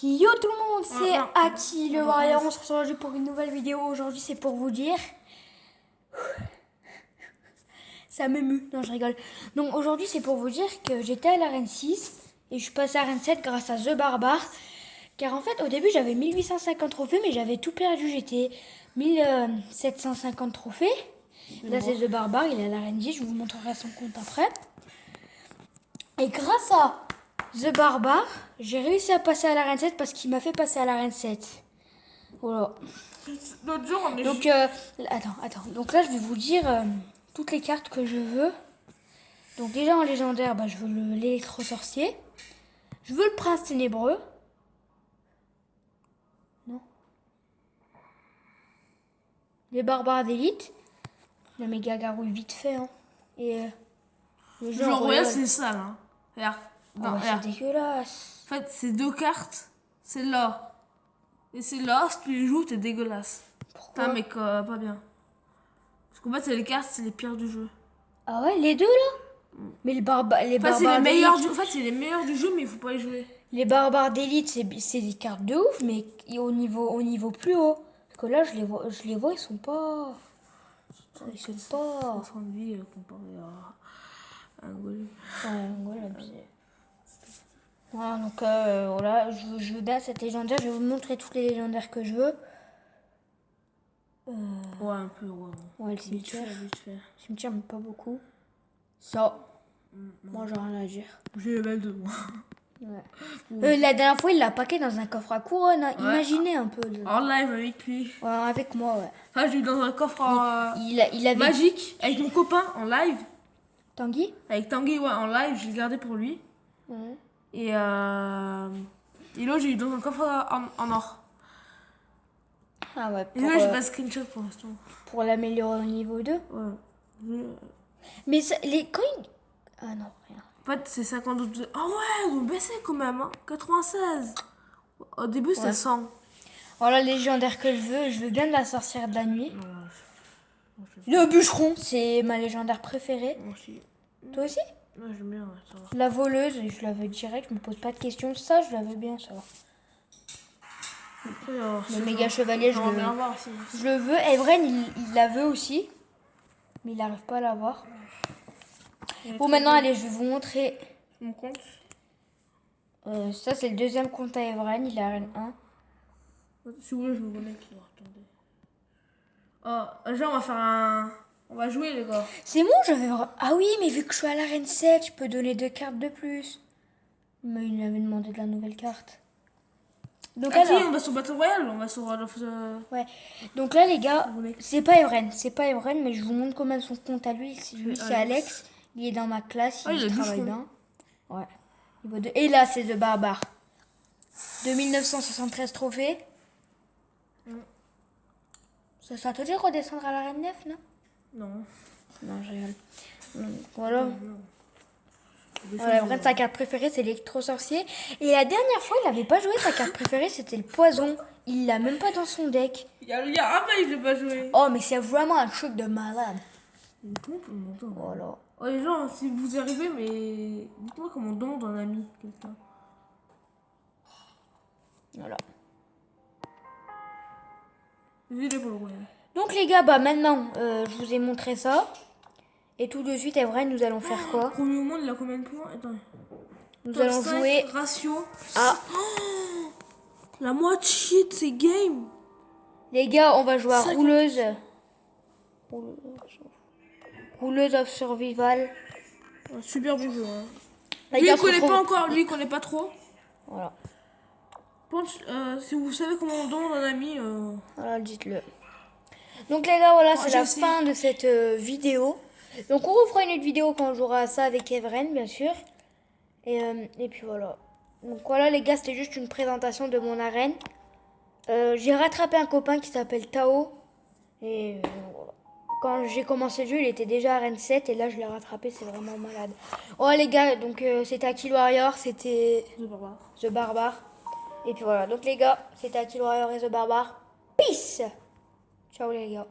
Yo tout le monde, c'est Aki le Warrior. On se retrouve aujourd'hui pour une nouvelle vidéo. Aujourd'hui, c'est pour vous dire. Ça m'émue. Non, je rigole. Donc aujourd'hui, c'est pour vous dire que j'étais à l'arène 6 et je suis passé à l'arène 7 grâce à The Barbare. Car en fait, au début, j'avais 1850 trophées, mais j'avais tout perdu. J'étais 1750 trophées. Là, c'est The Barbare. Il est à l'arène 10. Je vous montrerai son compte après. Et grâce à The Barbare, j'ai réussi à passer à l'arène 7 parce qu'il m'a fait passer à l'arène 7. Voilà. L'autre jour, on est Donc, attends. Donc là, je vais vous dire toutes les cartes que je veux. Donc déjà en légendaire, je veux l'électro-sorcier. Je veux le prince ténébreux. Non. Les barbares d'élite. La méga garouille vite fait. Hein. Et le jeu genre, royal. c'est sale. Hein. Regarde. Non, regarde. C'est dégueulasse. En fait, ces deux cartes, c'est là. Et c'est là, si tu les joues, t'es dégueulasse. Pourquoi? Putain, mec, pas bien. Parce qu'en fait, c'est les cartes, c'est les pires du jeu. Ah ouais, les deux là? Mais les barbares c'est les meilleurs du... En fait, c'est les meilleurs du jeu, mais il faut pas les jouer. Les barbares d'élite, c'est des cartes de ouf, mais au niveau plus haut. Parce que là, je les vois, ils sont pas... Ils sont pas... Fin de vie comparé à un golem. Ouais, voilà, voilà, donc voilà, je veux bien cette légendaire. Je vais vous montrer toutes les légendaires que je veux. Ouais, un peu, ouais. Ouais, le cimetière. Vite fait. Le cimetière, mais pas beaucoup. Ça. Moi, j'ai rien à dire. J'ai le même de moi. Ouais. La dernière fois, il l'a paqué dans un coffre à couronne. Hein. Ouais. Imaginez un peu. En live avec lui. Ouais, avec moi, ouais. Enfin, j'ai eu dans un coffre Il avait... magique avec mon copain en live. Tanguy? Avec Tanguy, ouais, en live, je l'ai gardé pour lui. Ouais. Et là, j'ai eu dans un coffre en or. Ah ouais, Et là, j'ai pas screenshot pour l'instant. pour l'améliorer au niveau 2. Ouais. Mais ça, quand il... Ah non, rien. En fait, c'est 52. Ah ouais, ils ont baissé quand même, hein. 96. Au début, c'était 100. Voilà, légendaire que je veux bien de la sorcière de la nuit. Le bûcheron, c'est ma légendaire préférée. Moi aussi. Toi aussi? Ouais, j'aime bien, ça va. La voleuse, je la veux direct, je me pose pas de questions. Ça, je la veux bien, ça va. Après, Le méga chevalier, je le veux. Evren, il la veut aussi. Mais il n'arrive pas à l'avoir. Bon, maintenant, allez, je vais vous montrer. Mon compte. Ça, c'est le deuxième compte à Evren. Il est à Arène 1. Si vous voulez, je me connecte. Attendez. Genre, on va faire un... On va jouer, les gars. C'est bon, j'avais... Ah oui, mais vu que je suis à l'Arène 7, je peux donner 2 cartes de plus. Mais il m'avait demandé de la nouvelle carte. Donc on va sur Battle Royale, on va sur... Ouais. Donc là, les gars, c'est pas Evren, mais je vous montre comment son compte à lui. C'est Alex. Il est dans ma classe, il travaille bien. Ouais. Niveau 2. Et là, c'est The Barbare. 2973 trophées. Ça te dit de redescendre à l'arène 9, non? Non. Non, je rigole. Voilà. Voilà, Evren, sa carte préférée, c'est l'électro-sorcier. Et la dernière fois, il n'avait pas joué sa carte préférée, c'était le poison. Il l'a même pas dans son deck. Il y a il l'a pas joué. Oh, mais c'est vraiment un truc de malade. Voilà. Oh, les gens, si vous arrivez, mais dites-moi comment on demande un ami, quelqu'un. Voilà. Donc les gars, maintenant, je vous ai montré ça. Et tout de suite, Evren, nous allons faire quoi? Premier au monde, il a combien de points? Attends. Nous allons jouer ratio. à... la moitié de ces games. Les gars, on va jouer à rouleuse. Rouleuse of survival. Super bon jeu. Hein. Lui, il connaît pas encore, lui, il connaît pas trop. Voilà. Si vous savez comment on donne un ami... Voilà, dites-le. Donc les gars, voilà, c'est la fin de cette vidéo. Donc on refera une autre vidéo quand on jouera à ça avec Evren, bien sûr. Et puis voilà. Donc voilà les gars, c'était juste une présentation de mon arène. J'ai rattrapé un copain qui s'appelle Tao. Et voilà. Quand j'ai commencé le jeu, il était déjà arène 7 et là je l'ai rattrapé, c'est vraiment malade. Oh les gars, donc c'était Aki Warrior, c'était The Barbare. Et puis voilà, donc les gars, c'était Aki Warrior et The Barbare. Peace! Ciao les gars.